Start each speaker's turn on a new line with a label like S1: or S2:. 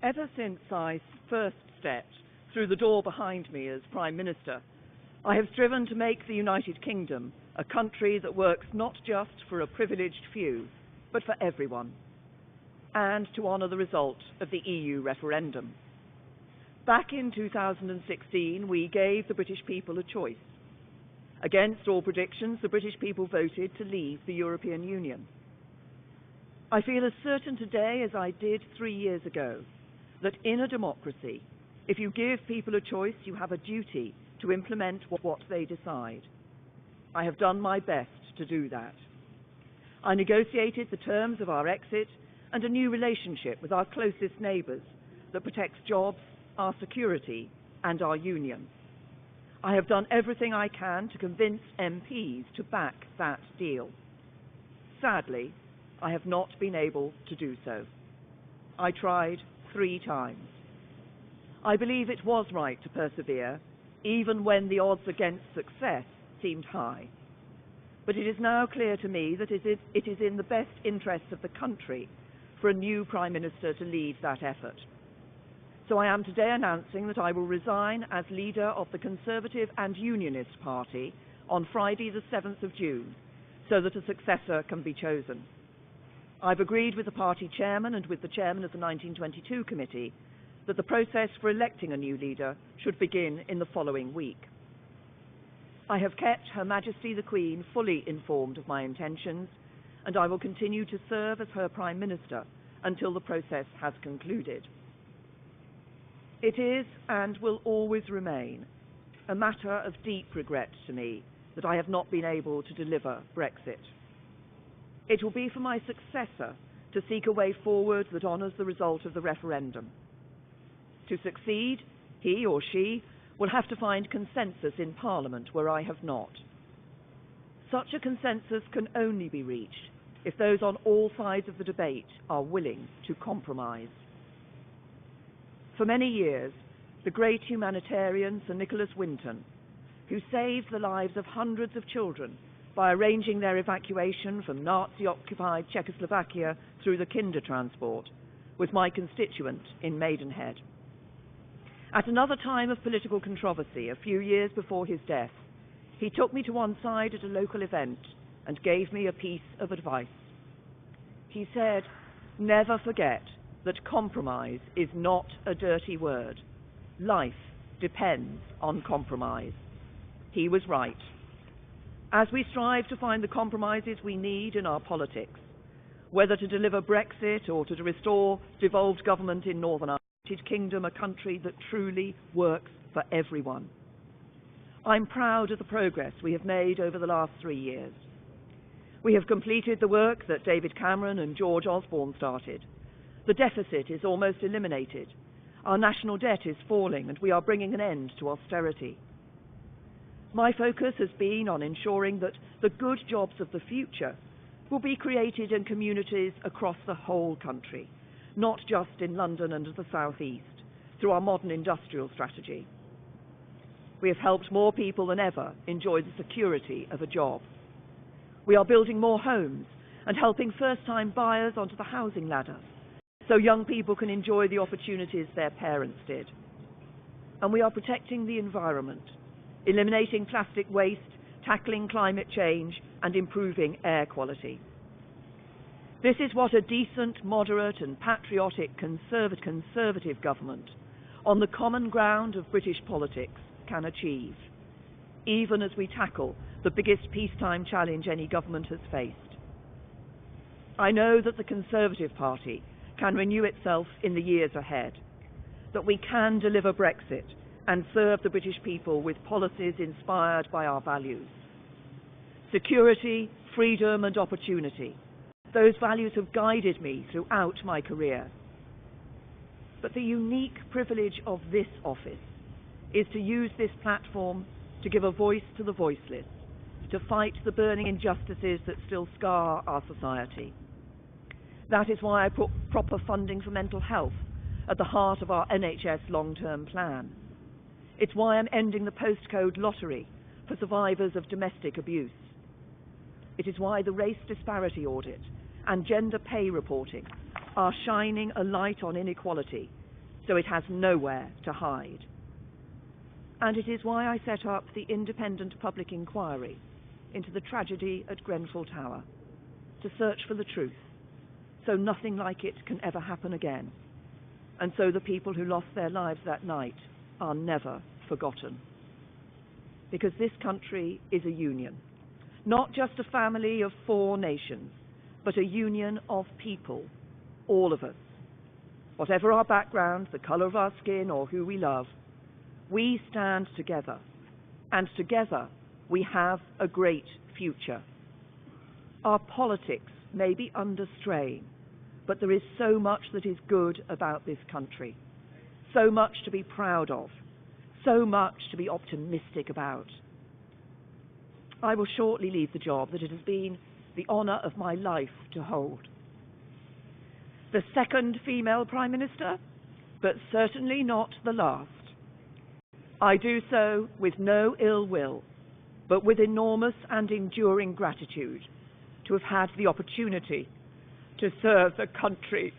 S1: Ever since I first stepped through the door behind me as Prime Minister, I have striven to make the United Kingdom a country that works not just for a privileged few, but for everyone, and to honour the result of the EU referendum. Back in 2016, we gave the British people a choice. Against all predictions, the British people voted to leave the European Union. I feel as certain today as I did 3 years ago that in a democracy, if you give people a choice, you have a duty to implement what they decide. I have done my best to do that. I negotiated the terms of our exit and a new relationship with our closest neighbours that protects jobs, our security and our union. I have done everything I can to convince MPs to back that deal. Sadly, I have not been able to do so. I tried 3 times. I believe it was right to persevere, even when the odds against success seemed high. But it is now clear to me that it is in the best interests of the country for a new Prime Minister to lead that effort. So I am today announcing that I will resign as leader of the Conservative and Unionist Party on Friday the 7th of June, so that a successor can be chosen. I've agreed with the party chairman and with the chairman of the 1922 committee that the process for electing a new leader should begin in the following week. I have kept Her Majesty the Queen fully informed of my intentions, and I will continue to serve as her Prime Minister until the process has concluded. It is, and will always remain, a matter of deep regret to me that I have not been able to deliver Brexit. It will be for my successor to seek a way forward that honours the result of the referendum. To succeed, he or she will have to find consensus in Parliament where I have not. Such a consensus can only be reached if those on all sides of the debate are willing to compromise. For many years, the great humanitarian Sir Nicholas Winton, who saved the lives of hundreds of children by arranging their evacuation from Nazi-occupied Czechoslovakia through the Kindertransport, was my constituent in Maidenhead. At another time of political controversy, a few years before his death, he took me to one side at a local event and gave me a piece of advice. He said, "Never forget that compromise is not a dirty word. Life depends on compromise." He was right. As we strive to find the compromises we need in our politics, whether to deliver Brexit or to restore devolved government in Northern Ireland, United Kingdom, a country that truly works for everyone. I'm proud of the progress we have made over the last 3 years. We have completed the work that David Cameron and George Osborne started. The deficit is almost eliminated. Our national debt is falling and we are bringing an end to austerity. My focus has been on ensuring that the good jobs of the future will be created in communities across the whole country, not just in London and the South East, through our modern industrial strategy. We have helped more people than ever enjoy the security of a job. We are building more homes and helping first-time buyers onto the housing ladder, so young people can enjoy the opportunities their parents did. And we are protecting the environment, eliminating plastic waste, tackling climate change, and improving air quality. This is what a decent, moderate and patriotic conservative government on the common ground of British politics can achieve, even as we tackle the biggest peacetime challenge any government has faced. I know that the Conservative Party can renew itself in the years ahead, that we can deliver Brexit and serve the British people with policies inspired by our values. Security, freedom and opportunity. Those values have guided me throughout my career. But the unique privilege of this office is to use this platform to give a voice to the voiceless, to fight the burning injustices that still scar our society. That is why I put proper funding for mental health at the heart of our NHS long-term plan. It's why I'm ending the postcode lottery for survivors of domestic abuse. It is why the race disparity audit and gender pay reporting are shining a light on inequality so it has nowhere to hide. And it is why I set up the independent public inquiry into the tragedy at Grenfell Tower, to search for the truth, so nothing like it can ever happen again, and so the people who lost their lives that night are never forgotten. Because this country is a union, not just a family of 4 nations, but a union of people, all of us. Whatever our background, the colour of our skin, or who we love, we stand together, and together we have a great future. Our politics may be under strain, but there is so much that is good about this country, so much to be proud of, so much to be optimistic about. I will shortly leave the job that it has been the honour of my life to hold. The second female Prime Minister, but certainly not the last. I do so with no ill will, but with enormous and enduring gratitude to have had the opportunity to serve the country